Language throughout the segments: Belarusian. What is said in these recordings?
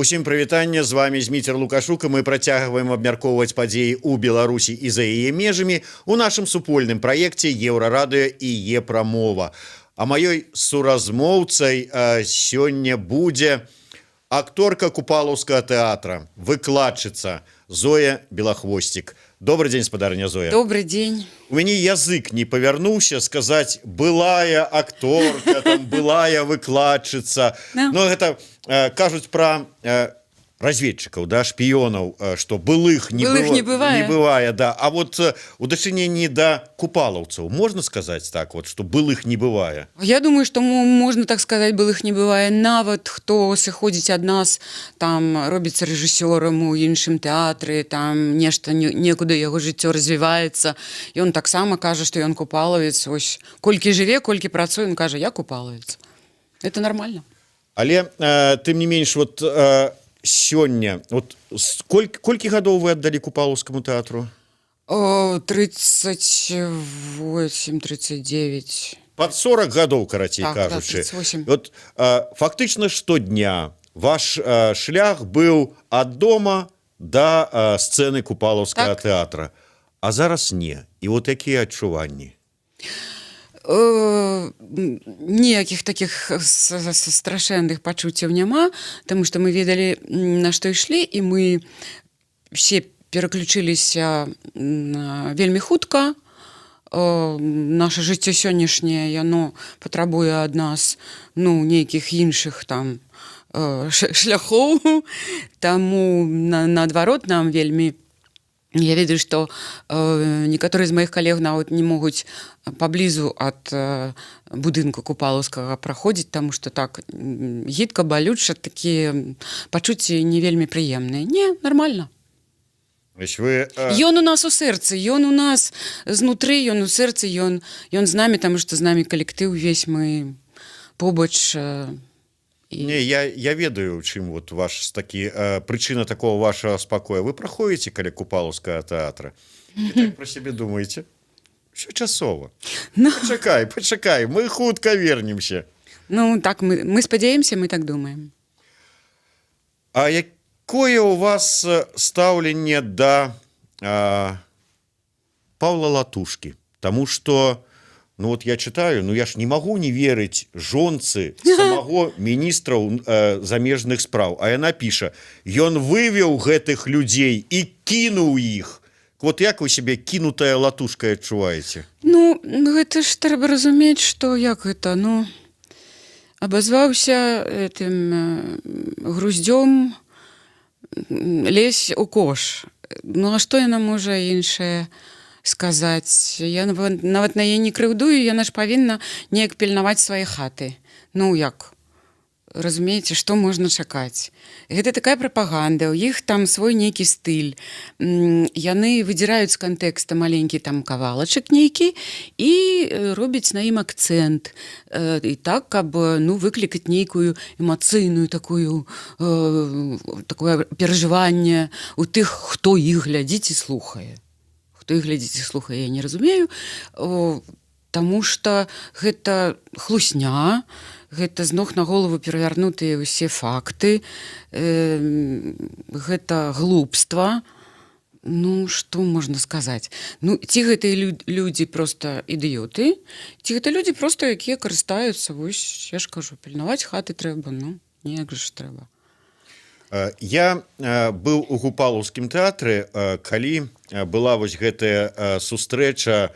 Усім прывітанне, з вами Зміцер Лукашук, і мы працягваем абмяркоўваць падзеі ў Беларусі і за яе межамі у нашым супольным праекце Еўрарадыё і Епрамова. А маёй суразмоўцай сёння будзе акторка Купалаўскага тэатра, выкладчыца Зоя Белахвосцік. Добрый день, спадарня Зоя. Добрый день. У мяне язык не павярнуўся сказаць былая акторка, там, былая выкладчыца. Да. Но гэта кажуць пра разведчыкаў, да, шпіёнаў, што былых не бывае, да. А вот у дачыненні да купалаўцаў можна сказаць так вот, што былых не бывае? Я думаю, что можно так сказать, былых не бывае. Нават хто сыходзіць ад нас, там робіцца рэжысёрам у іншым тэатры, там нешта некуды яго жыццё развіваецца, і он таксама кажа, што ён купалавец. Вось колькі жыве, колькі працуе, он кажа, я купалавец. Это нормально. Але тым не менш, вот сёння, вот колькі гадоў вы аддалі Купалаўскаму тэатру? 38, 39. Пад 40 гадоў, карацей Так, кажучы. да, 38. Вот фактычна штодня ваш шлях быў ад дома да сцэны Купалаўскага Так. тэатра. А зараз не. І вот якія адчуванні? Ніякіх такіх страшэнных пачуццяў няма, таму што мы ведалі, на што ішлі, і мы все пераключыліся вельмі хутка. Наша жыццё сённяшняе, яно патрабуе ад нас нейкіх іншых там шляхоў, таму наадварот нам вельмі. Я ведаю, што некаторыя з маіх калег нават не могуць паблізу ад будынку Купалаўскага праходзіць, таму што так гідка, балюча, такія пачуцці не вельмі прыемныя. Не, нармальна. Ён у нас у сэрцы, ён у нас знутры, ён у сэрцы, ён з намі, таму што з намі калектыў увесь, мы побач. Не, я ведаю, чым вот ваш такі прычына такого вашего спакоя. Вы праходзіце каля Купалаўскага тэатра і так про сябе думаеце? Всё часова. Пачакай, мы хутка вернемся. Ну, так, мы спадзяемся, мы так думаем. А якое у вас стаўленне да Паўла Латушкі? Таму што вот я читаю, я ж не могу не верыць жонцы самого міністра замежных спраў. А яна піша, ён вывеў гэтых людзей і кінуў іх. Вот як вы сябе кінутая латушкай адчуваеце? Гэта ж трэба разумець, што як гэта, абазваўся этим груздзём, лезь у кош. А што яна можа іншае сказаць? Я нават на яе не крыўдую, яна ж павінна неяк пільнаваць свае хаты. Як? Разумееце, што можна чакаць? Гэта такая прапаганда, у іх там свой нейкі стыль. Яны выдзіраюць з кантэкста маленькі там кавалачак нейкі і робяць на ім акцэнт. І так, каб выклікаць нейкую эмацыйную такое перажыванне у тых, хто іх глядзіць і слухае. Слухай, я не разумею, таму што гэта хлусня, гэта з ног на голову перавярнутыя ўсе факты, гэта глупства. Што можна сказаць? Ці гэтыя людзі проста ідыёты, ці гэта людзі проста, якія карыстаюцца, вось, я ж кажу, пільнаваць хаты трэба, неяк ж трэба. Я быў у Купалаўскім тэатры, калі была вось гэтая сустрэча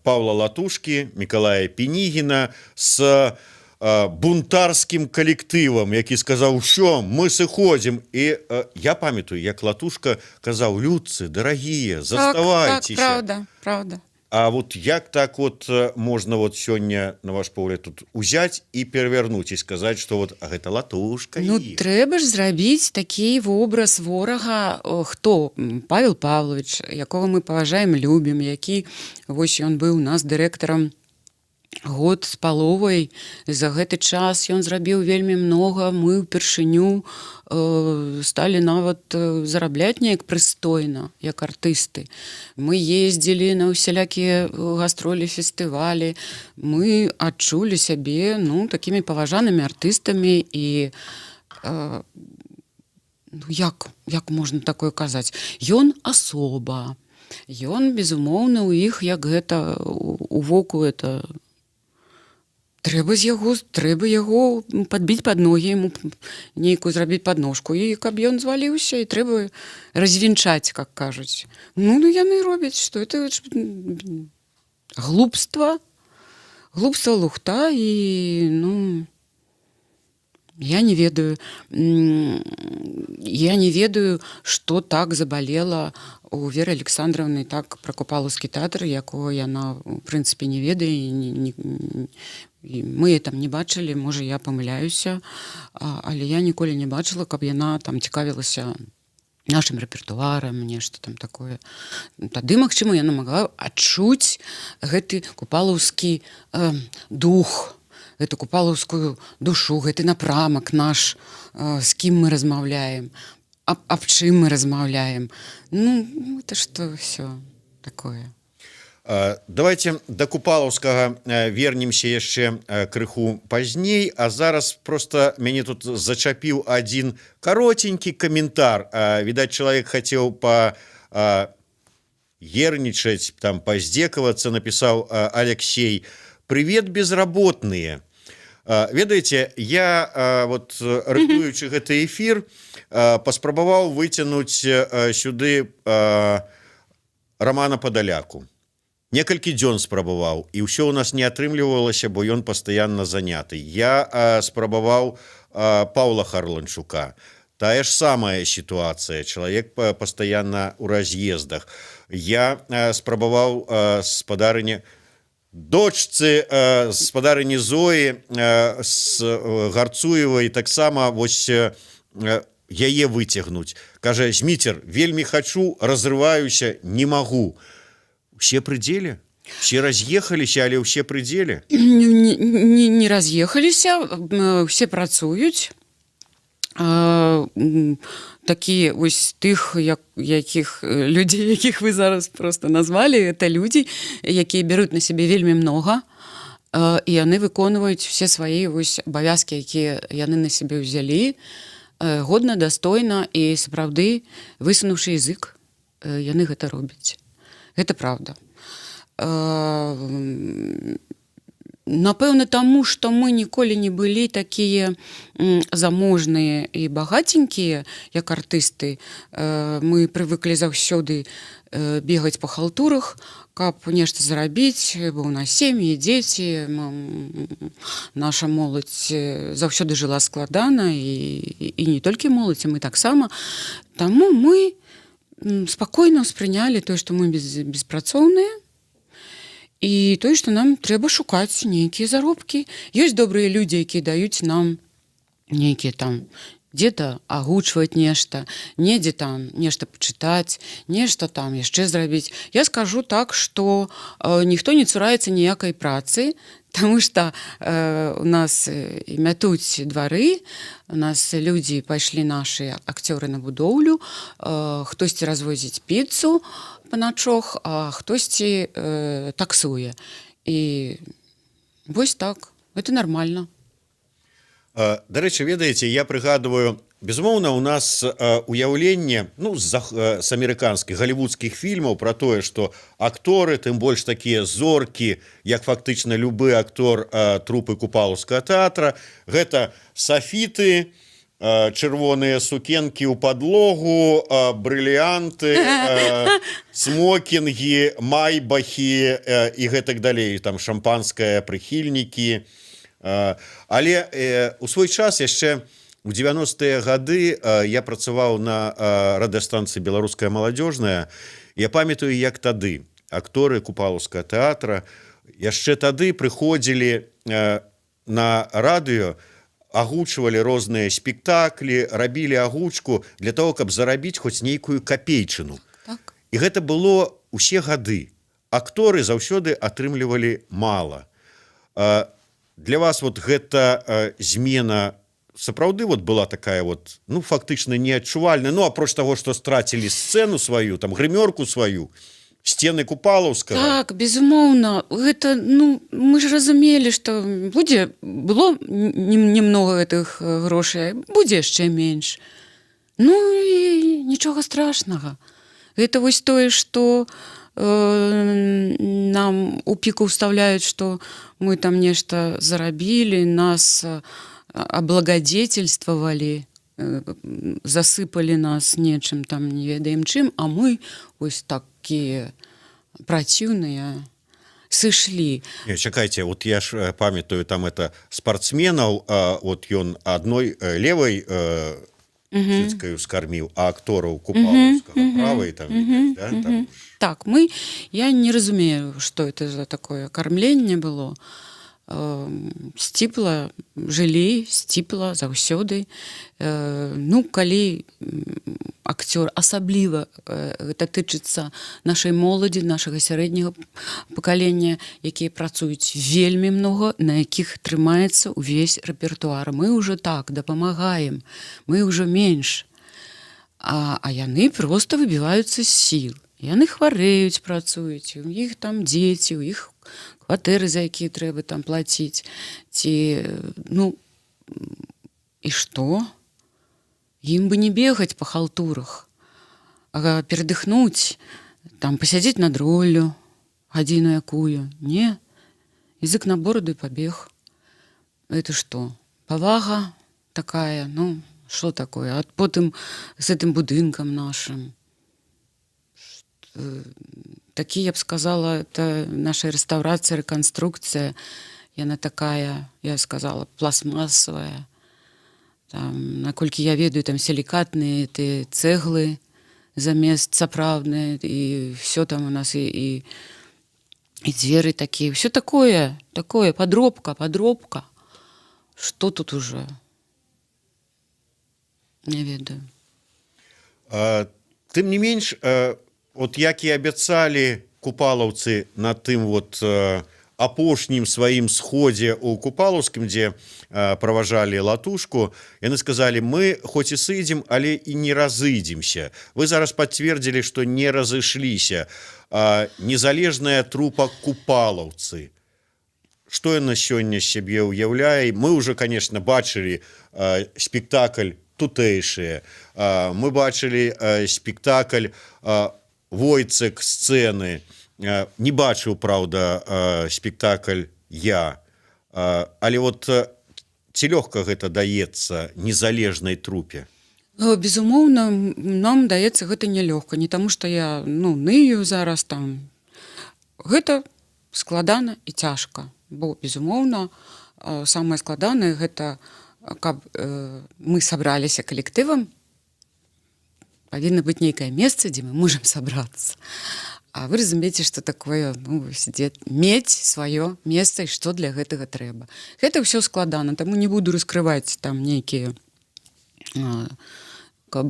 Паўла Латушкі, Мікалая Пінігіна з бунтарскім калектывам, які сказаў, що мы сыходзім. І я памятаю, як Латушка казаў, людцы, дарагія, заставайцеся. Так, правда. А вот як так вот можна вот сёння, на ваш погляд, тут узяць і перавярнуць і сказаць, што вот гэта Латушка. Трэба ж зрабіць такі вобраз ворага, хто? Павел Павлович, якога мы паважаем, любім, які, вось ён быў у нас дырэктарам год з паловай. За гэты час ён зрабіў вельмі многа, мы ўпершыню сталі нават зарабляць неяк прыстойна, як артысты. Мы ездзілі на ўсялякія гастролі, фестывалі, мы адчулі сябе такімі паважанымі артыстамі, і ну як можна такое казаць? Ён асоба. Ён, безумоўна, у іх, як гэта, у воку это... Трэба яго падбіць пад ногі, яму нейкую зрабіць падножку, і каб ён зваліўся, і трэба развінчаць, как кажуць. Ну, яны робяць, што это глупства лухта, і, ну, я не ведаю, што так забалела у Веры Александровны так пра Купалаўскі тэатр, якого яна, у прынцыпе, не ведае, і мы там не бачылі, можа, я памыляюся, але я ніколі не бачыла, каб яна там цікавілася нашым рэпертуарам, нешта там такое. Тады, магчыма, яна магла адчуць гэты купалаўскі дух, гэту купалаўскую душу, гэты напрамак наш, з кім мы размаўляем, аб чым мы размаўляем. Ну, это што ўсё такое. Давайте да купалаўскага вернемся яшчэ крыху пазней, а зараз просто мяне тут зачапіў адзін каротенькі каментар. Відаць, чалавек хацеў ернічаць, там паздзекавацца, напісаў Алексей: «Привет, безработные». Ведаеце, я, вот, рыхтуючы гэты эфір, паспрабаваў выцянуць сюды Романа Падаляку. Некалькі дзён спрабаваў, і ўсё ў нас не атрымлівалася, бо ён пастаянна заняты. Я спрабаваў Паўла Харланчука. Тая ж самая сітуацыя. Чалавек пастаянна ў раз'ездах. Я спрабаваў спадарыне дочцы спадарыні Зоі з Гарцуевай таксама вось яе выцягнуць. Кажа: «Зміцер, вельмі хачу, разрываюся, не магу». Все прыдзеле? Все раз'ехаліся, але ўсе прыдзеле? Не раз'ехаліся, все працуюць. Такія вось тых, людзей, якіх вы зараз просто назвалі, это людзі, якія бяруць на сябе вельмі многа, і яны выконваюць все свае вось абавязкі, якія яны на сябе ўзялі, годна, дастойна, і сапраўды, высунуўшы язык, яны гэта робяць. Гэта правда. Напэўна, таму, што мы ніколі не былі такія заможныя і багаценькія, як артысты. Мы прывыклі заўсёды бегаць па халтурах, каб нешта зарабіць, бо ў нас сем'і, дзеці, наша моладзь заўсёды жыла складана, і не толькі моладзь, а мы таксама. Таму мы спакойна ўспрынялі тое, што мы беспрацоўныя, і тое, што нам трэба шукаць нейкія заробкі. Ёсць добрыя людзі, якія даюць нам нейкія там дзе-то агучваць нешта, недзе там нешта пачытаць, нешта там яшчэ зрабіць. Я скажу так, што ніхто не цураецца ніякай працы, таму што у нас мятуць двары, у нас людзі пайшлі нашы акцёры на будоўлю, хтосьці развозіць піцу па начох, а хтосьці таксуе. І вось так, гэта нармальна. Дарэчы, ведаеце, я прыгадываю, безумоўна, у нас уяўленне, ну, з амерыканскіх галівудскіх фільмаў пра тое, што акторы, тым больш такія зоркі, як фактычна любы актор трупы Купалаўскага тэатра, гэта сафіты, чырвоныя сукенкі ў падлогу, брыліянты, смокінгі, майбахі і гэтак далей, там шампанскае, прыхільнікі. Але у свой час яшчэ у 90-е гады я працаваў на радыёстанцыі «Беларуская маладзёжная». Я памятаю, як тады акторы Купалаўскага тэатра яшчэ тады прыходзілі на радыё, агучвалі розныя спектаклі, рабілі агучку для того, каб зарабіць хоць нейкую капейчыну. Так. І гэта было ўсе гады. Акторы заўсёды атрымлівалі мала. Для вас вот гэта змена сапраўды вот была такая вот, ну, фактычна неадчувальная, ну, апроч таго, што страцілі сцэну сваю, там, грымёрку сваю, сцены Купалаўскага. Так, безумоўна, гэта, ну, мы ж разумелі, што было немного гэтых грошай, будзе яшчэ менш. Ну і нічога страшнага. Гэта вось тое, што нам у піку ўстаўляюць, што мы там нешта зарабілі, нас аблагадзетельствавалі, засыпалі нас нечым там не ведаем чым, а мы вось такія праціўныя сышлі. Не, чакайце, вот я ж памятаю там это спартсменаў, вот ён адной левай цыцкаю скарміў, а актораў купалаўскага правай там, відаць, да, там. Так, я не разумею, што это за такое кармленне было. Сціпла жылі, сціпла заўсёды. Ну, калі акцёр, асабліва гэта тычыцца нашай моладзі, нашага сярэдняга пакалення, якія працуюць вельмі многа, на якіх трымаецца ўвесь рэпертуар. Мы ўжо так дапамагаем, мы ўжо менш. А яны проста выбіваюцца з сіл. Яны хварэюць, працуюць, у іх там дзеці, у іх кватэры, за якія трэба там плаціць. Ці, ну, і што? Ім бы не бегаць па халтурах, а перадыхнуць, там, пасядзець над роллю, гадзіну якую. Не, язык на бороду і пабег. Это што? Павага такая, ну, што такое? А потым з гэтым будынкам нашым. Такі, я б сказала, это наша рэстаўрацыя, рэканструкцыя, яна такая, я сказала, пластмасавая. Там, наколькі я ведаю, там сілікатныя ты цэглы замест сапраўдныя, і все там у нас, і дзверы такія, все такое, падробка. Што тут уже? Не ведаю. Тым не менш, от як і абяцалі купалаўцы на тым вот апошнім сваім сходзе ў Купалаўскім, дзе праважалі латушку, яны сказалі, мы хоць і сыдзем, але і не разыдземся. Вы зараз пацвердзілі, што не разышліся. Незалежная трупа купалаўцы. Што яна сёння сябе ўяўляе? Мы ўжо, конечно, бачылі спектакль тутэйшыя. Мы бачылі спектакль Войцек сцэны. Не бачыў, праўда, спектакль я. Але вот ці лёгка гэта даецца незалежнай трупе? Безумоўна, нам даецца гэта нялёгка. Не таму, што я ныю зараз там. Гэта складана і цяжка. Бо, безумоўна, самае складанае гэта, каб мы сабраліся калектывам, павінна быць нейкае месца, дзе мы можам сабрацца. А вы разумееце, што такое, мець сваё месца і што для гэтага трэба. Гэта ўсё складана, таму не буду раскрываць там нейкія, каб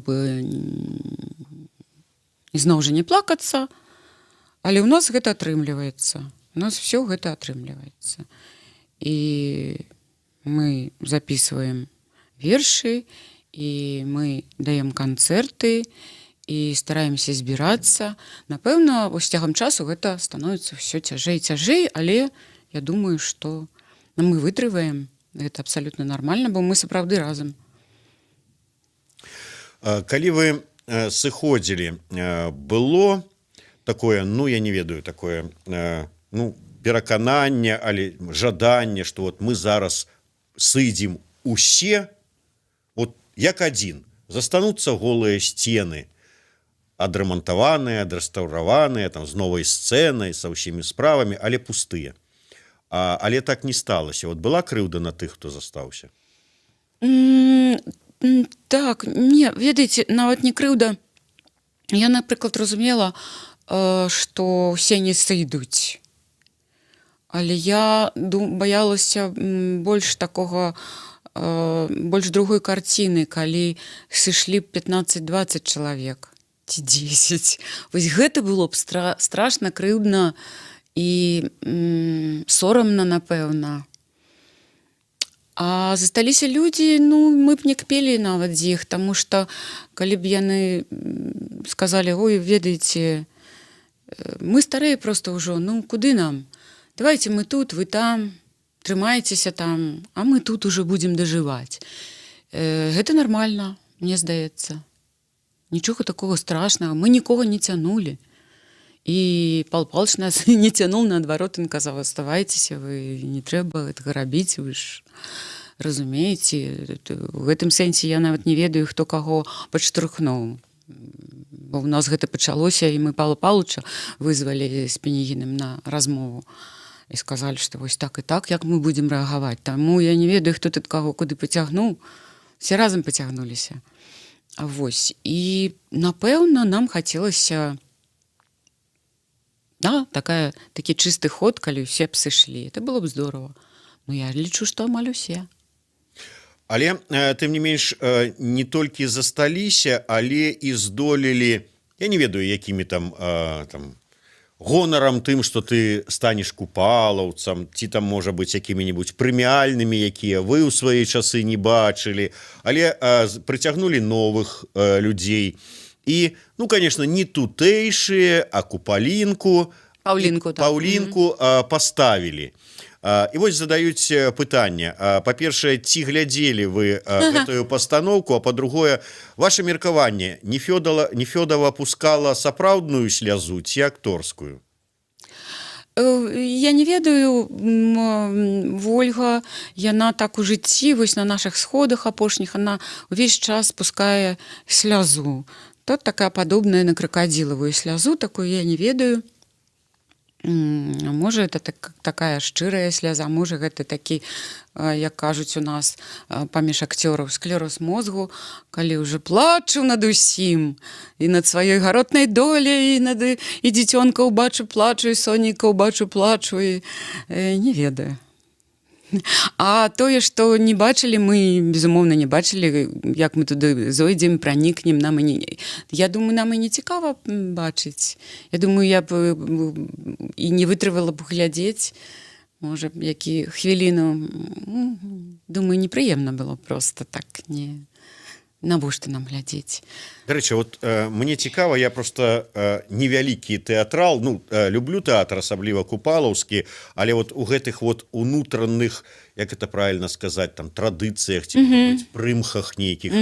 ізноў жа не плакацца, але ў нас гэта атрымліваецца. У нас все гэта атрымліваецца. І мы записываем вершы, і мы даем канцэрты, і стараемся збірацца. Напэўна, з цягам часу гэта становіцца ўсё цяжэй і цяжэй, але я думаю, што мы вытрываем. Гэта абсалютна нармальна, бо мы сапраўды разам. Калі вы сыходзілі, было такое, я не ведаю, такое, перакананне, але жаданне, што вот мы зараз сыдзем усе, вот як адзін, застануцца голыя сцены, адрамантаваныя, адрэстаўраваныя, там, з новай сцэнай, са ўсімі справамі, але пустыя. Але так не сталася. Вот была крыўда на тых, хто застаўся? Так, не, ведаеце, нават не крыўда. Я, напрыклад, разумела, што ўсе не сыдуць. Але я баялася больш такога, больш другой карціны, калі сышлі б 15-20 чалавек, ці 10. Вось гэта было б страшна, крыўдна і сорамна, напэўна. А засталіся людзі, мы б не кпелі нават з іх, таму што калі б яны сказалі, ой, ведаеце, мы старыя проста ўжо, куды нам? Давайте мы тут, вы там, трымайцеся там, а мы тут уже будзем дажываць. Гэта нармальна, мне здаецца. нічога такого страшнага, мы нікога не цянулі. І Павел Павлович нас не цянуў, наадварот, ён казаў, аставайцеся, вы не трэба гэтага рабіць, вы ж разумееце. У гэтым сэнсе я нават не ведаю, хто каго падштурхнуў. Бо ў нас гэта пачалося, і мы Павла Павловича вызвалі з Пенігіным на размову. І сказалі, што вось так і так, як мы будзем рэагаваць. Таму я не ведаю, хто тут каго куды пацягнуў. Все разам пацягнуліся. Вось. І, напэўна, нам хацелася такі чысты ход, калі ўсе б сышлі. Это было б здорово. Ну, я лічу, што амаль усе. Але, тым не менш, не толькі засталіся, але і здолелі, я не ведаю, якімі там гонарам тым, што ты станеш купалаўцам, ці там, можа быць, якімі-небудзь прэміальнымі, якія вы ў свае часы не бачылі, але прыцягнулі новых людзей. І, ну, конечно, не тутэйшыя, а Паўлінку паставілі. І вось задаюць пытанне. Па-першае, ці глядзелі вы гэтую пастаноўку, а па-другое, ваше меркаванне, Нефёдова пускала сапраўдную слязу ці акторскую? Я не ведаю, Вольга, яна так у жыцці, вось на нашых сходах апошніх, она ўвесь час пускае слязу. Тут такая падобная на кракадзілавую слязу, такую я не ведаю. Можа, это такая шчырая сляза, можа, гэта такі, як кажуць у нас паміж акцёраў, склероз мозгу, калі ўжо плачу над усім, і над сваёй гаротнай доляй, і дзіцёнка ўбачу плачу, і сонейка ўбачу плачу, і не ведаю. А тое, што не бачылі, мы, безумоўна, не бачылі, як мы туды зойдзем, пранікнем, нам я думаю, нам і не цікава бачыць. Я думаю, я б і не вытрывала б глядзець, можа, які хвіліну. Думаю, непрыемна было проста так, не... Навошта нам глядзець? Дарэчы, вот мне цікава, я просто невялікі тэатрал, ну, люблю тэатр, асабліва купалаўскі, але вот у гэтых вот унутраных, як это правильно сказаць, там, традыцыях ці прымхах нейкіх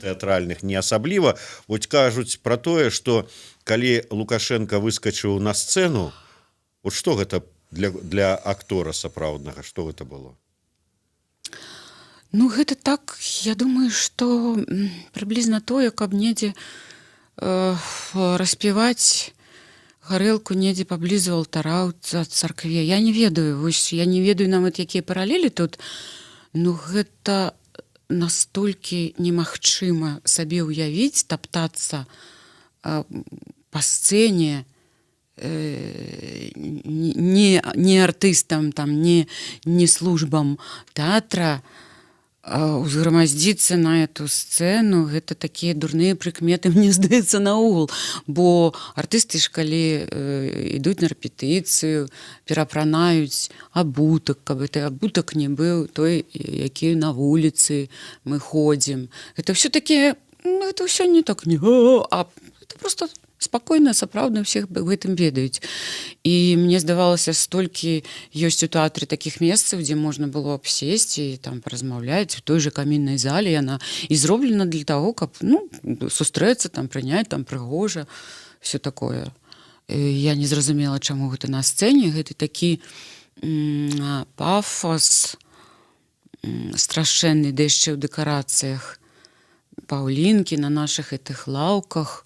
тэатральных не асабліва. Вот кажуць пра тое, што калі Лукашенко выскачыў на сцэну, вот што гэта для актора сапраўднага, што гэта было? Ну, гэта так, я думаю, што прыблізна тое, каб недзе распіваць гарэлку недзе паблізу алтара ў царкве. Я не ведаю, вось я не ведаю нават, якія паралелі тут, ну, гэта настолькі немагчыма сабе ўявіць, таптацца па сцэне, не артыстам, там, не службам тэатра, узграмаздзіцца на эту сцэну, гэта такія дурныя прыкметы, мне здаецца, наогул. Бо артысты ж, калі ідуць на рэпетыцыю, перапранаюць абутак, каб гэты абутак не быў той, які на вуліцы мы ходзім. Гэта ўсё такія, ну, гэта ўсё не так, а это просто спакойна, сапраўдна, ўсіх гэтым ведаюць. І мне здавалася, столькі ёсць у тэатры такіх месцаў, дзе можна было б сесці і там паразмаўляць, у той жа каміннай зале яна і зроблена для таго, каб, ну, сустрэцца, там, прыняць, там, прыгожа, все такое. Я не зразумела, чаму гэта на сцэне, гэта такі пафос страшэнны, да яшчэ ў дэкарацыях Паўлінкі на нашых гэтых лаўках.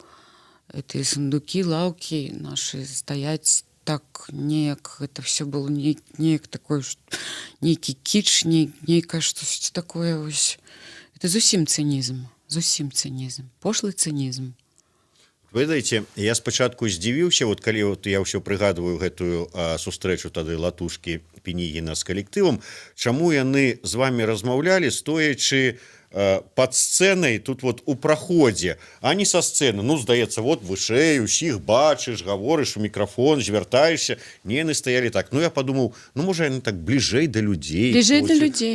Эти сундукі, лаўкі нашы стаяць так неяк, это все было неяк такое, нейкі кіч, нейкае штось такое ось. Это зусім цынізм, пошлы цынізм. Ведаеце, я спачатку здзівіўся, вот калі вот я ўсё прыгадваю гэтую сустрэчу тады Латушкі Пенігіна з калектывам, чаму яны з вами размаўлялі, стоячы под сцэнай тут вот у праходзе, а не са сцэны. Ну, здаецца, вот вышэй, усіх бачыш, гаворыш у мікрафон, звяртаешся. Не, яны стаялі так. Ну, я падумаў, ну, можа, яны так бліжэй да людзей.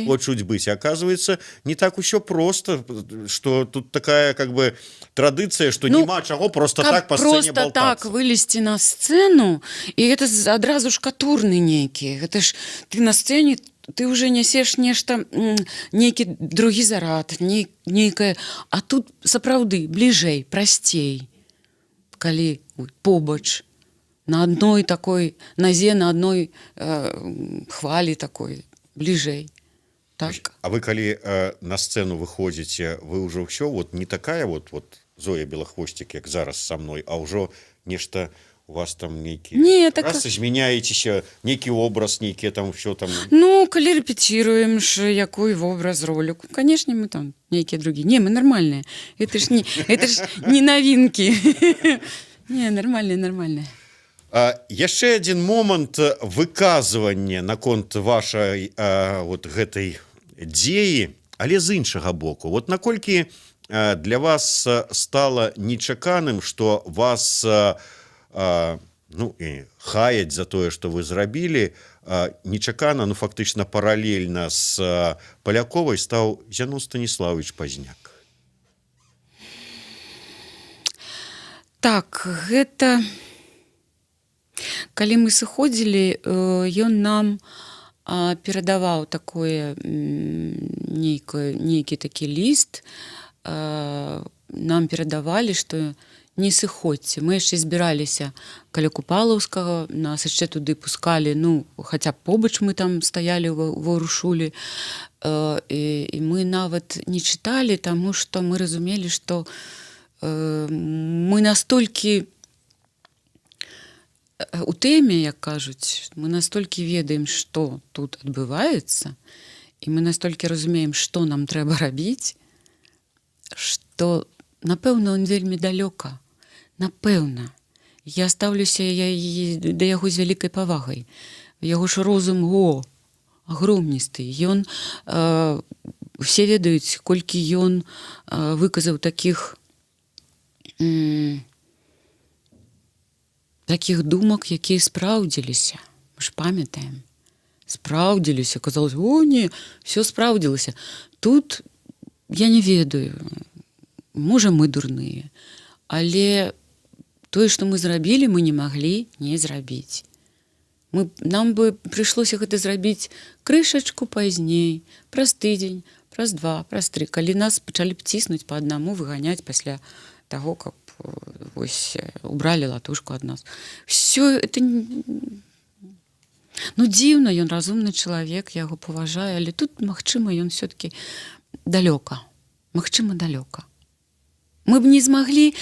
Хочуць быць. Аказваецца, не так усё проста, што тут такая, как бы, традыцыя, што нема чаго просто так па сцэне болтацца. Просто так вылезці на сцэну, і гэта адразу шкатурны нейкі. Гэта ж ты на сцэне ты уже нясеш нешта, нейкі другі зарад, нейкае, а тут сапраўды бліжэй, прасцей, калі побач, на адной такой назе, на адной хвалі такой, бліжэй. Так. А вы калі на сцэну выходзіце, вы ўжо ўсё вот не такая вот Зоя Белахвосцік, як зараз са мной, а ўжо нешта у вас там нейкі... Не, так... раз змяняецеся, нейкі образ, нейкі там ўсё там... Ну, калі рэпеціруем ж якой вобраз, ролю, канешне, мы там нейкія другія. Не, мы нармальныя. Это ж не новинкі. Не, нармальныя. Яшчэ адзін момант выказвання наконт вашай вот гэтай дзеі, але з іншага боку. Вот наколькі для вас стала нечаканым, што вас хаяць за тое, што вы зрабілі, нечакана, фактычна паралельна з Паляковай стаў Зянон Станіславович Пазняк. Так, гэта... Калі мы сыходзілі, ён нам перадаваў такое нейкі такі ліст, нам перадавалі, што не сыходзьце. Мы яшчэ збіраліся каля Купалаўскага, нас яшчэ туды пускалі, хаця б побач мы там стаялі ва Урушулі, і мы нават не чыталі, таму што мы разумелі, што мы настолькі у тэме, як кажуць, мы настолькі ведаем, што тут адбываецца, і мы настолькі разумеем, што нам трэба рабіць, што, напэўна, он вельмі далёка. Напэўна. Я стаўлюся да яго з вялікай павагай. Яго ж розум агромністы. Ён, усе ведаюць, колькі ён выказаў такіх думак, якія спраўдзіліся. Мы ж памятаем. Спраўдзіліся. Казалось, не, все спраўдзілася. Тут я не ведаю. Можа, мы дурныя. Але тое, што мы зрабілі, мы не маглі не зрабіць. Нам бы прыйшлося гэта зрабіць крышачку пазней, праз тыдзень, праз 2, праз 3, калі нас пачалі б ціснуць па аднаму, выганяць пасля таго, каб убралі латушку ад нас. Всё это... дзіўна, ён разумны чалавек, я яго паважаю, але тут, магчыма, ён все-таки далёка. Магчыма, далёка. Мы б не змаглі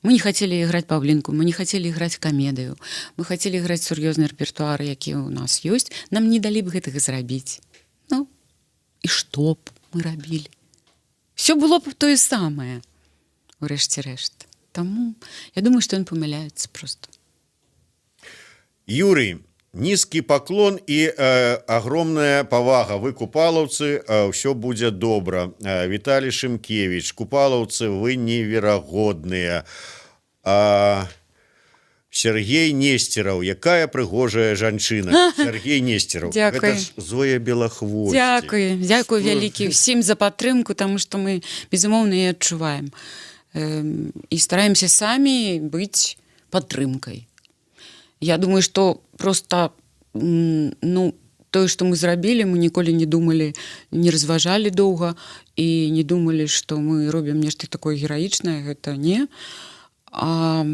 мы не хотели играть павлінку, мы не хотели играть камедыю, мы хотели играть сур'ёзны рэпертуар, які у нас ёсць, нам не далі б гэтага зрабіць. І што б мы рабілі? Все было б тое самае, урэшце рэшт. Таму я думаю, што ён памыляецца просто. Юрий, низкий поклон и огромная повага. Вы купалаўцы, все будет добро. Виталий Шимкевич, купалаўцы, вы неверагодныя. Сергей Нестеров, якая прыгожая жанчына. Сергей Нестеров. Дякую. Это ж Зоя Белахвосцік. Дякую вялікі всім за падтрымку, таму што мы, безумоўна, і адчуваем. І стараемся самі быць падтрымкай. Я думаю, што просто тое, што мы зрабілі, мы ніколі не думалі, не разважалі доўга і не думалі, што мы робім нешта такое гераічнае, гэта не. А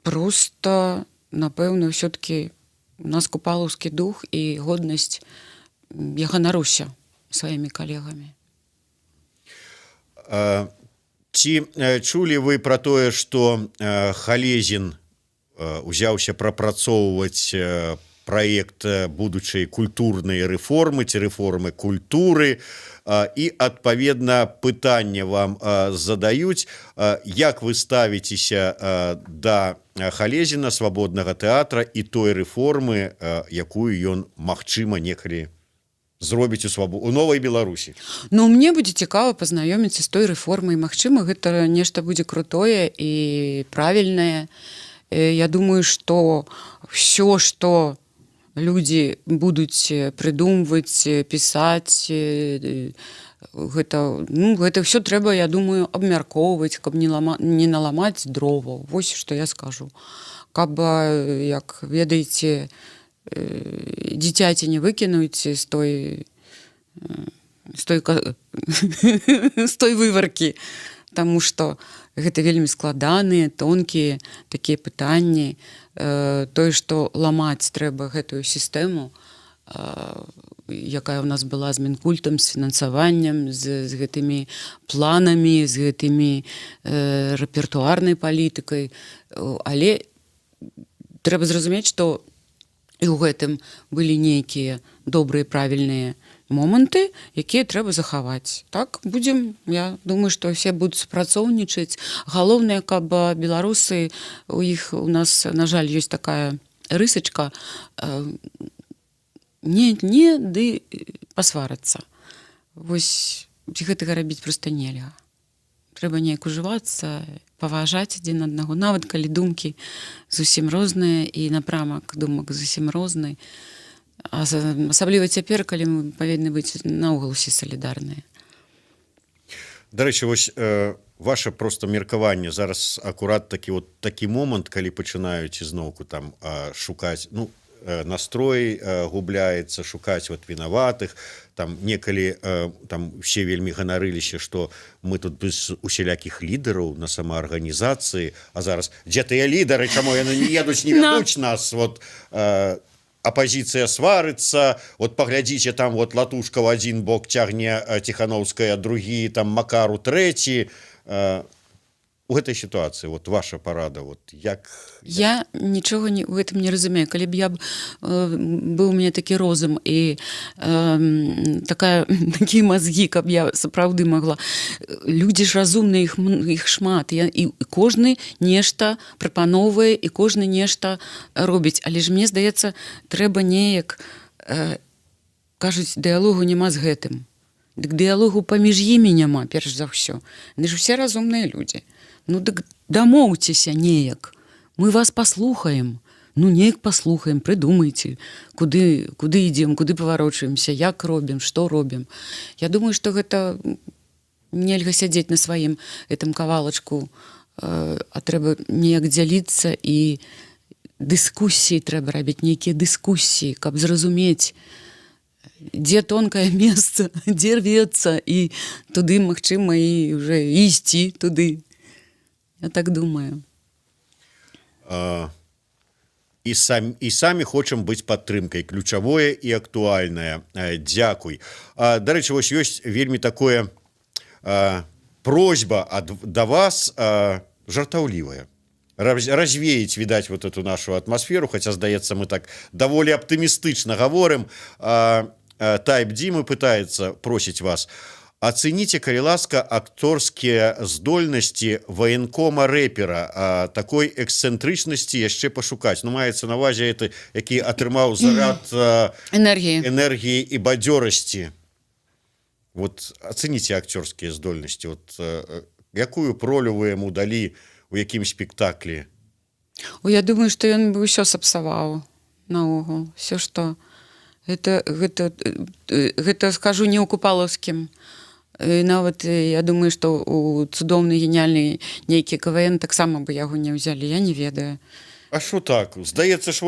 просто, напэўна, ўсё-таки у нас купалаўскі дух і годнасць. Я ганаруся сваімі калегамі. Ці чулі вы пра тое, што Халезін узяўся прапрацоўваць праект будучай культурнай рэформы ці рэформы культуры, і адпаведна пытанне вам задаюць, як вы ставіцеся да Халезіна, свабоднага тэатра і той рэформы, якую ён, магчыма, некалі зробіць у новай Беларусі? Мне будзе цікава пазнаёміцца з той рэформай. Магчыма, гэта нешта будзе крутое і правільнае. Я думаю, што все, што людзі будуць прыдумваць, пісаць, гэта все трэба, я думаю, абмяркоўваць, каб не наламаць дроваў. Вось што я скажу. каб, як ведаеце, дзіцяці не выкінуць з той з той вываркі, таму што гэта вельмі складаныя, тонкія такія пытанні. Тое, што ламаць трэба гэтую сістэму, якая ў нас была з Мінкультам, з фінансаваннем, з гэтымі планамі, з гэтымі рэпертуарнай палітыкай. Але трэба зразумець, што і ў гэтым былі нейкія добрыя, правільныя моманты, якія трэба захаваць. Так, будзем, я думаю, што ўсе будуць супрацоўнічаць. Галоўнае, каб беларусы, у нас, на жаль, ёсць такая рысачка, ды пасварацца. Вось гэтага рабіць проста нельга. Трэба неяк ужывацца, паважаць адзін аднаго, нават калі думкі зусім розныя і напрамак думак зусім розны. Асабліва цяпер, калі мы павінны быць наогул усе салідарныя. Дарэчы, вось ваше просто меркаванне зараз акурат такі момант, калі пачынаюць ізноўку там шукаць, настрой губляецца, шукаць вінаватых. Там некалі там все вельмі ганарыліся, што мы тут без усялякіх лідараў на самаарганізацыі, а зараз дзе тыя лідары, чаму яны не едуць, не вядуць нас, апазіцыя сварыцца, паглядзіце, там Латушка ў адзін бок цягне Ціхановская, другі, там Макару трэці. У гэтай сітуацыі ваша парада, як... Я нічога ў гэтым не разумею. Калі б я быў у мяне такі розум і такія мазгі, каб я сапраўды магла. Людзі ж разумныя, іх шмат, і кожны нешта прапаноўвае, і кожны нешта робіць. Але ж мне здаецца, трэба неяк, кажуць, дыялогу няма з гэтым. Дык дыялогу паміж імі няма, перш за ўсё. Яны ж усе разумныя людзі. Дык дамоўцеся неяк. Мы вас паслухаем. Неяк паслухаем, прыдумайце, куды ідзем, куды паварочваемся, як робім, што робім. Я думаю, што гэта нельга сядзець на сваім гэтым кавалачку, а трэба неяк дзяліцца, і дыскусіі трэба рабіць, нейкія дыскусіі, каб зразумець, дзе тонкае месца, дзе рвецца, і туды, магчыма, і ўжо ісці туды. Я так думаю. І самі хочам быць падтрымкай, ключавое і актуальнае. Дзякуй. Дарэчы, вось ёсць вельмі такое просьба да вас жартаўлівая. Развеять, відаць, эту нашу атмасферу, хаця, здаецца, мы так даволі аптымістычна гаворым. Тайп Димы просіць вас: ацэніце, калі ласка, акторскія здольнасці ваенкома рэпера, такой эксцэнтрычнасці яшчэ пашукаць. Маецца на ўвазе, які атрымаў зарад энергіі і бадзёрасці. Ацэніце акцёрскія здольнасці. Якую ролю вы яму далі, у якім спектаклі? Я думаю, што ён бы ўсё сапсаваў наогул. Все, што гэта, скажу, не ў купалаўскім. Нават я думаю, што у цудоўны, геніяльны нейкі КВН таксама бы яго не ўзялі, я не ведаю. А што так? Здаецца ж,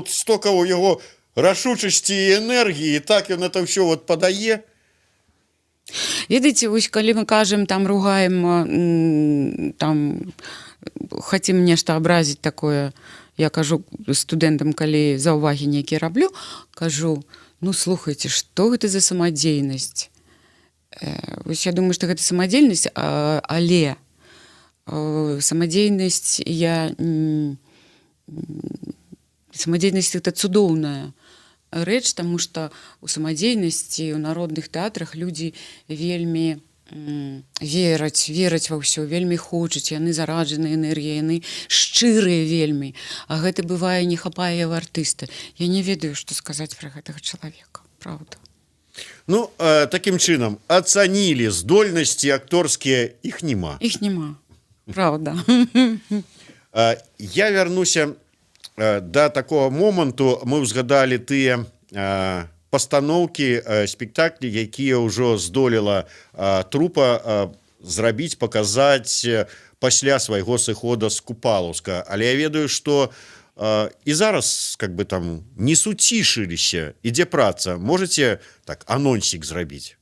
стока ў яго рашучасці і энергіі, так ён это ўсё падае. Ведаеце, вось калі мы кажам, там ругаем, там хацім нешта абразіць такое, я кажу студэнтам, калі заўвагі нейкія раблю, кажу: слухайце, што гэта за самадзейнасць? Вось я думаю, што гэта самадзейнасць, але самадзейнасць самадзейнасць гэта цудоўная рэч, таму што у самадзейнасці, у народных тэатрах людзі вельмі вераць ва ўсё, вельмі хочуць, яны зараджаны энергіяй, яны шчырыя вельмі, а гэта бывае не хапае ў артыста. Я не ведаю, што сказаць пра гэтага чалавека, праўда. Такім чынам, ацанілі здольнасці акторскія, іх няма. Іх няма, праўда. Я вярнуся да такого моманту. Мы ўзгадалі тыя пастаноўкі, спектаклі, якія ўжо здолела трупа зрабіць, паказаць, пасля свайго сыхода з Купалаўска, але я ведаю, што і зараз как бы там не суцішыліся, ідзе праца, можаце так анонсік зрабіць?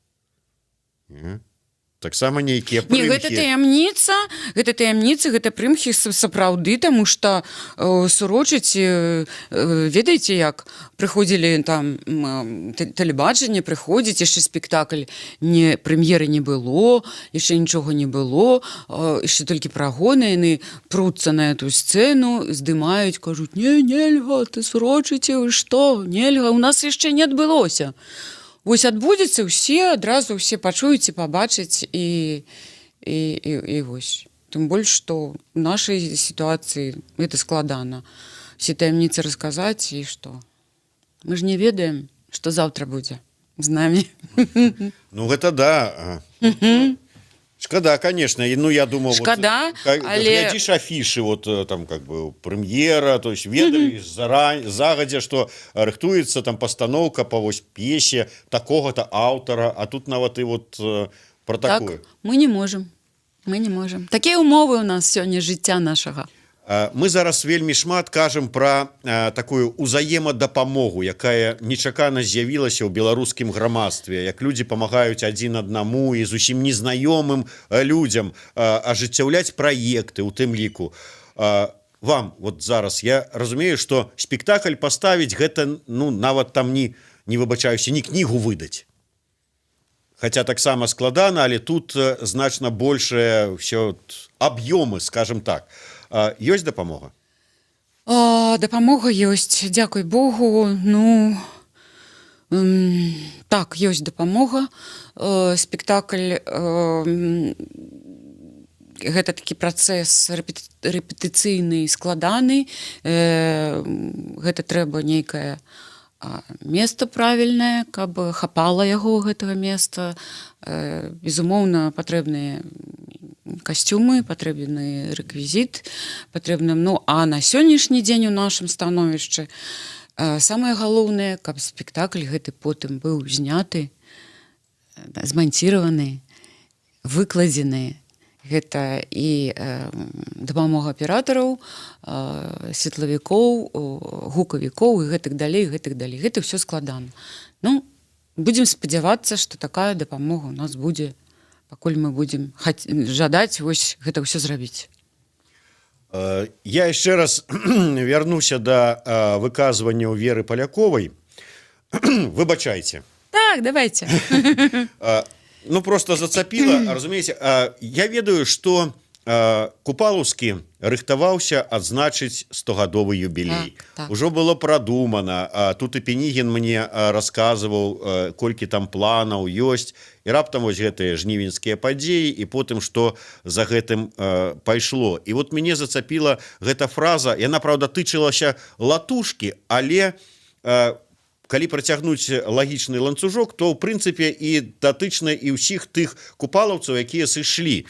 Таксама нейкія Не, прымхі. гэта таямніца, гэта прымхі сапраўды, таму што сурочыць, ведаеце як, прыходзілі там тэлебачанне, прыходзіць, яшчэ спектакль, прэм'еры не было, яшчэ нічога не было, яшчэ толькі прагоны, яны пруцца на эту сцэну, здымаюць, кажуць: нельга, ты сурочыце, вы што, нельга, у нас яшчэ не адбылося. Вось адбудзецца, адразу ўсе пачуюць і пабачаць, і вось. Тым больш, што ў нашай сітуацыі гэта складана. Все таямніцы расказаць, і што? Мы ж не ведаем, што заўтра будзе з намі. Ну, гэта да. Шкада, конечно. Ну, я думал, Шкада, але... глядзіш афішы, вот там как бы прэм'ера, то есть ведаеш загадзя, што рыхтуецца там пастаноўка па вось п'есе такога-то аўтара, а тут нават і вот про такое. Так, мы не можам. Такія ўмовы ў нас сёння жыцця нашага. Мы зараз вельмі шмат кажам пра такую узаемадапамогу, якая нечакана з'явілася ў беларускім грамадстве, як людзі памагаюць адзін аднаму і зусім незнаёмым людзям ажыццяўляць праекты, у тым ліку. Вам вот зараз, я разумею, што спектакль паставіць гэта, ну, нават там не выбачаюся, не кнігу выдаць. Хаця таксама складана, але тут значна большыя ўсё аб'ёмы, скажем так. Ёсць дапамога? Дапамога ёсць, дзякуй Богу. Ну, так, ёсць дапамога. Спектакль, гэта такі працэс рэпетыцыйны, складаны. Гэта трэба нейкае место правільнае, каб хапала яго гэтага места. Безумоўна, патрэбныя касцюмы, патрэбны рэквізіт, патрэбны, ну, а на сённяшні дзень у нашым становішчы самае галоўнае, каб спектакль гэты потым быў зняты, зманціраваны, выкладзены. Гэта і дапамога аператараў, светлавікоў, гукавікоў і гэтак далей, гэтак далей. Гэта ўсё складана. Ну, будзем спадзявацца, што такая дапамога у нас будзе, пакуль мы будзем жадаць вось гэта ўсё зрабіць. Я яшчэ раз вярнуся да выказванняў Веры Паляковай. Выбачайце. Так, давайте. Ну, просто зацапіла, разумееце, я ведаю, што Купалаўскі рыхтаваўся адзначыць 100-гадовы юбілей. Так. Ужо было прадумана, тут і Пенігін мне расказваў, колькі там планаў ёсць, і раптам вось гэтыя жнівеньскія падзеі, і потым, што за гэтым пайшло. І вот мяне зацапіла гэта фраза, яна, праўда, тычылася латушкі, але калі працягнуць лагічны ланцужок, то, ў прынцыпе, і датычна і ўсіх тых купалаўцаў, якія сышлі.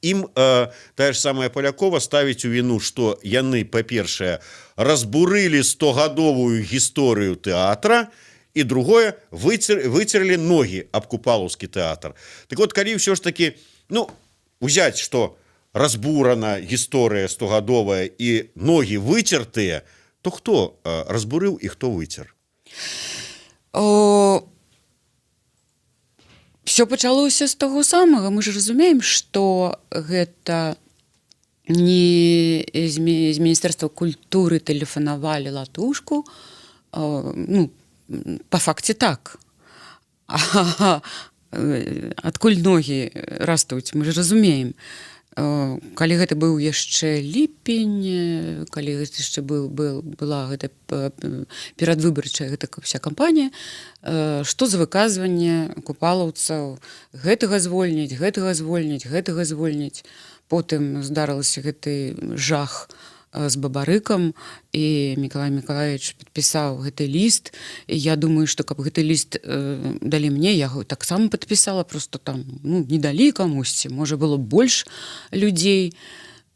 Ім тая ж самая Палякова ставіць у віну, што яны, па-першае, разбурылі 100-гадовую гісторыю тэатра, і другое, выцерлі ногі аб купалаўскі тэатр. Так вот, калі ўсё ж такі, ну, узяць, што разбурана гісторыя 100-гадовая і ногі выцертыя, то хто разбурыў і хто выцер? Все пачалося з таго самага. Мы ж разумеем, што гэта не з Міністэрства культуры тэлефанавалі латушку. Ну, па факце так. Адкуль ногі растуць, мы ж разумеем. Калі гэта быў яшчэ ліпень, калі гэта яшчэ была гэта перадвыбарчая гэта вся кампанія, што за выказванне купалаўцаў гэтага звольніць, гэтага звольніць, гэтага звольніць. Потым здарылася гэты жах з бабарыкам, і Мікалай Мікалаевич падпісаў гэты ліст. І я думаю, што каб гэты ліст далі мне, я яго таксама падпісала, просто там, ну, не далі камусьці, можа было больш людзей.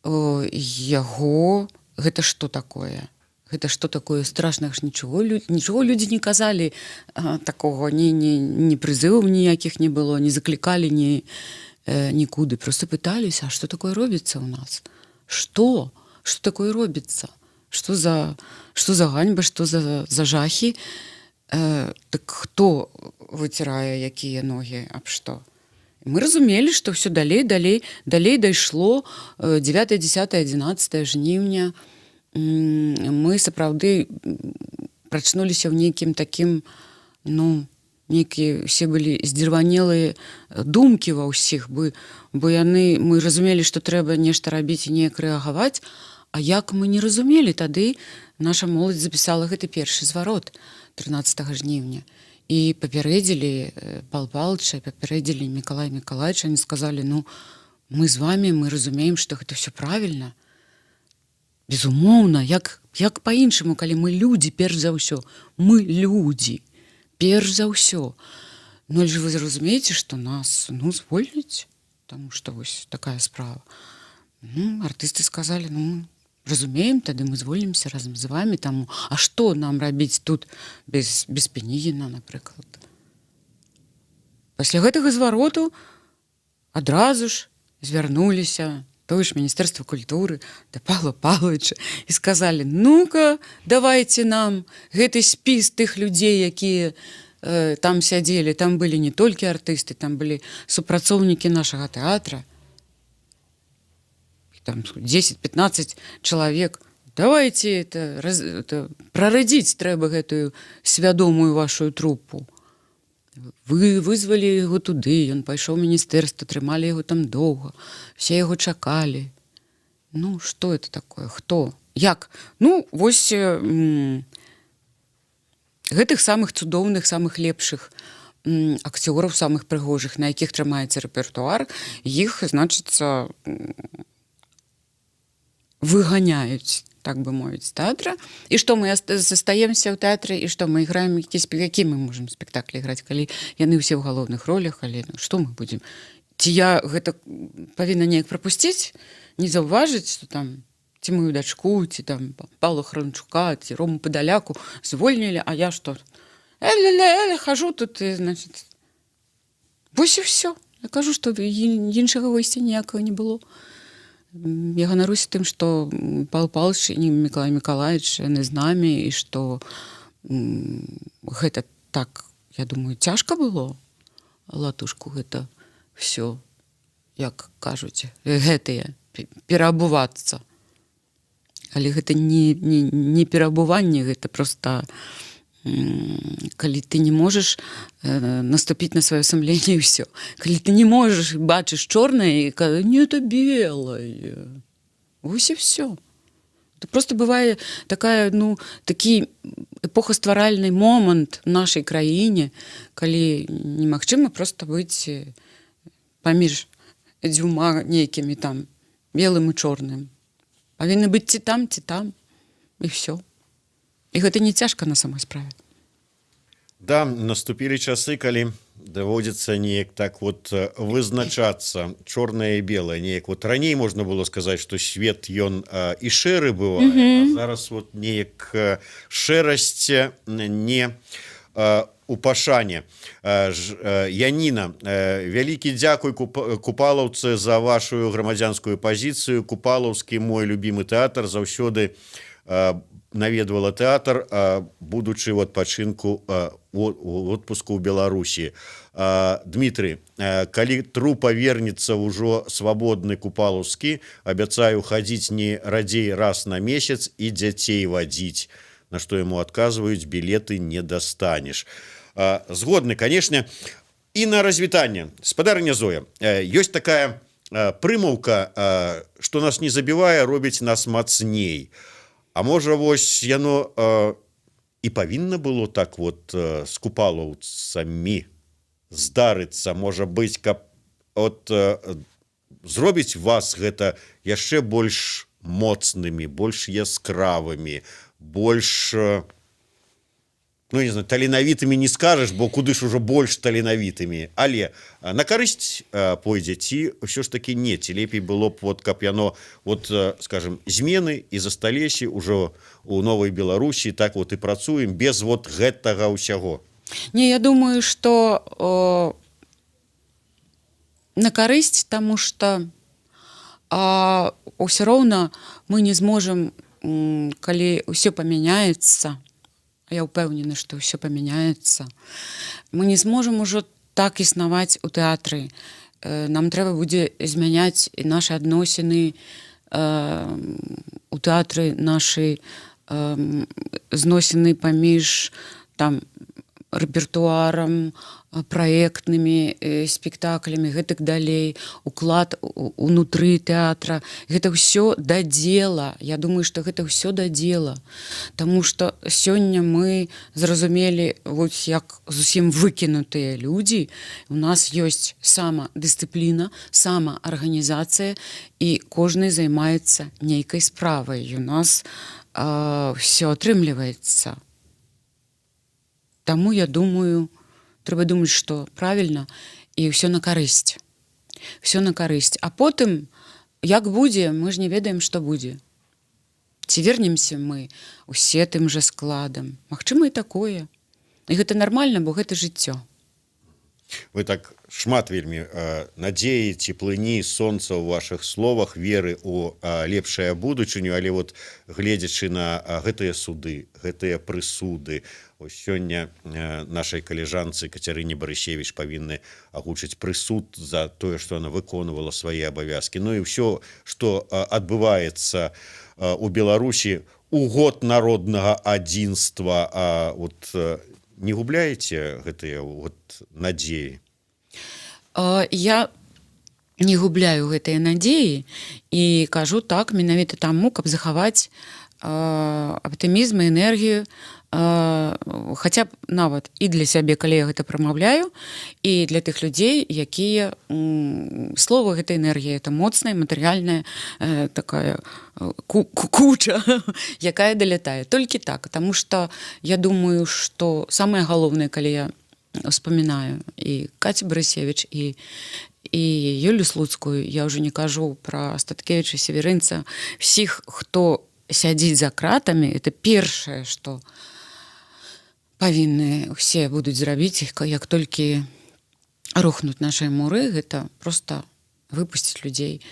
Яго, гэта што такое? Гэта што такое страшнага ж нічого людзі не казалі такога, ні прызываў ніякіх не было, не заклікалі, нікуды, просто пытались, а што такое робіцца ў нас? Што такое робіцца? Што за ганьба, што за жахі? Так хто выцірае якія ногі аб што? Мы разумелі, што ўсё далей дайшло 9, 10, 11 жніўня. Мы сапраўды прачнуліся ў нейкім такім, нейкія ўсе былі здзірванелыя думкі ва ўсіх, бо мы разумелі, што трэба нешта рабіць і неяк рэагаваць, а як мы не разумелі, тады наша моладзь запісала гэты першы зварот 13 жніўня. І папярэдзілі Павла Павловича, папярэдзілі Мікалая Мікалаевича, они сказалі, мы з вами, мы разумеем, што гэта все правільна. Безумоўна, як па-іншаму, калі мы людзі, перш за ўсё, мы людзі, перш за ўсё. Але ж вы разумееце, што нас звольняць, таму што вось такая справа. Артысты сказалі, разумеем, тады мы звольнімся разам з вами, таму, а што нам рабіць тут без Пенігіна, напрыклад? Пасля гэтага звароту адразу ж звярнуліся тое ж Міністэрства культуры да Павла Павловича і сказалі, ну-ка, давайце нам гэты спіс тых людзей, якія там сядзелі, там былі не толькі артысты, там былі супрацоўнікі нашага тэатра, там 10-15 чалавек. Давайте прарадзіць трэба гэтую свядомую вашу трупу. Вы вызвалі яго туды, ён пайшоў у міністэрства, трымалі яго там доўга, все яго чакалі. Што это такое? Хто? Як? Вось гэтых самых цудоўных, самых лепшых акцёраў, самых прыгожых, на якіх трымаецца рэпертуар, іх, значыцца, выганяюць, так бы мовіць, з тэатра. І што мы застаемся ў тэатры, і што мы іграем, які мы можам спектаклі іграць, калі яны ўсе ў галоўных ролях, але што мы будзем? Ці я гэта павінна неяк прапусціць, не заўважыць, што там ці мою дачку, ці там Павла Хранчука, ці Рому Падаляку звольнілі, а я што? Хожу тут, і, значыць, вось і ўсё. Я кажу, што іншага выйсця ніякага не было. Я ганаруся тым, што Павел Павлович і Мікалай Мікалаевич яны з намі, і што гэта так, я думаю, цяжка было латушку гэта все, як кажуць, гэтыя пераабувацца. Але гэта не пераабуванне, гэта проста калі ты не можаш наступіць на сваё сумленне і ўсё. Калі ты не можаш, бачыш чорнае і кажа, не, это белое. Вось і ўсё. Это просто бывае такі эпохастваральны момант в нашай краіне, калі немагчыма проста быць паміж дзвюма нейкімі там белым і чорным. Павінны быць ці там, і ўсё. І гэта не цяжка на самой справе. Да, наступілі часы, калі даводзіцца неяк так вызначацца чорнае і белае. Неяк раней можна было сказаць, што свет ён і шэры бывае, а зараз неяк шэрасць не у пашане. Яніна, вялікі дзякуй купалаўцы за вашу грамадзянскую пазіцыю. Купалаўскі мой любімы тэатр заўсёды наведвала тэатр, будучы ў адпачынку у отпуску ў Беларусі. Дмітрый, калі трупа вернецца ўжо свабодны купалаўскі, абяцаю хадзіць не радзей раз на месяц і дзяцей вадзіць, на што яму адказваюць, білеты не дастанеш. Згодны, канешне. І на развітанне. Спадарня Зоя, ёсць такая прымаўка, што нас не забівае, робіць нас мацней. А можа, вось яно і павінна было так з купалаўцамі здарыцца, можа быць, каб зробіць вас гэта яшчэ больш моцнымі, больш яскравымі, больш, не знаю, таленавітымі не скажаш, бо куды ж ужо больш таленавітымі, але на карысць пойдзе, ці ўсё ж такі не, ці лепей было б, каб яно, скажем, змены і засталіся ўжо у Новай Беларусі, так і працуем без гэтага ўсяго. Не, я думаю, што на карысць, таму што ўсё роўна мы не зможам, калі ўсё памяняецца, я ўпэўнена, што ўсё памяняецца, мы не зможам ужо так існаваць у тэатры. Нам трэба будзе змяняць і нашы адносіны у тэатры, нашы зносіны паміж там рэпертуарам, праектнымі спектаклямі, гэтак далей, уклад унутры тэатра. Гэта ўсё да дзела. Я думаю, што гэта ўсё да дзела. Таму што сёння мы зразумелі, вось як зусім выкінутыя людзі, у нас ёсць самадысцыпліна, самаарганізацыя, і кожны займаецца нейкай справай. У нас ўсё атрымліваецца. Таму, я думаю, трэба думаць, што правільна, і ўсё на карысць. Всё на карысць. А потым, як будзе, мы ж не ведаем, што будзе. Ці вернемся мы усе тым жа складам. Магчыма, і такое. І гэта нармальна, бо гэта жыццё. Вы так шмат вельмі надзеі, цеплыні, сонца ў вашых словах, веры ў лепшую будучыню, але вот гледзячы на гэтыя суды, гэтыя прысуды, ось сёння нашай калежанцы Кацярыне Барысевіч павінны агучыць прысуд за тое, што яна выконвала свае абавязкі. Ну і ўсё, што адбываецца у Беларусі у год народнага адзінства, вот не губляеце гэтыя вот надзеі? Я не губляю гэтыя надзеі і кажу так менавіта таму, каб захаваць аптымізм і энергію, хаця б нават і для сябе, калі я гэта прамаўляю, і для тых людзей, якія слова гэта энергія, это моцная матэрыяльная такая куча, якая далятае. Толькі так, таму што я думаю, што самае галоўнае, калі я успамінаю і Кацю Барысевіч, і Юлію Слуцкую, я ўжо не кажу пра Астаткевіча, Северынца, всіх, хто сядзіць за кратамі, это першае, што павінны ўсе будуць зрабіць, як толькі рухнуць нашыя муры, гэта проста выпусціць людзей,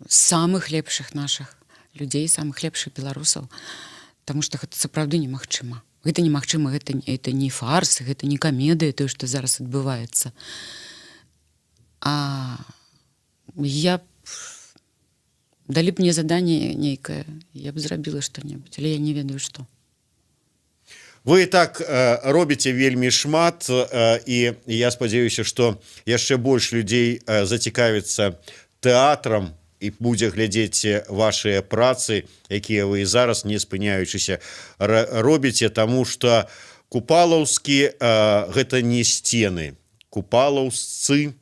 самых лепшых нашых людзей, самых лепшых беларусаў, таму што гэта сапраўды немагчыма. Гэта немагчыма, гэта не фарс, гэта не камедыя, тое, што зараз адбываецца. Я далі б мне заданне нейкае, я б зрабіла што-небудзь, але я не ведаю, што. Вы так робіце вельмі шмат, і я спадзяюся, што яшчэ больш людзей зацікавіцца тэатрам і будзе глядзець вашыя працы, якія вы і зараз, не спыняючыся, робіце, таму што Купалаўскі гэта не сцены. Купалаўскі,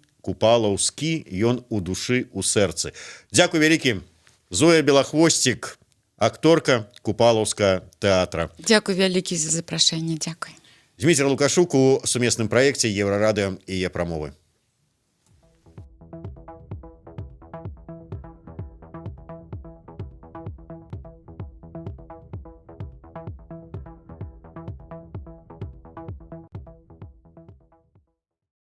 ён у душы, у сэрцы. Дзякуй вялікі. Зоя Белахвосцік, акторка Купалаўскага тэатра. Дзякуй вялікі за запрашэнне, дзякуй. Зміцер Лукашук у сумесным праекце Еўрарадыё і Е-прамовы.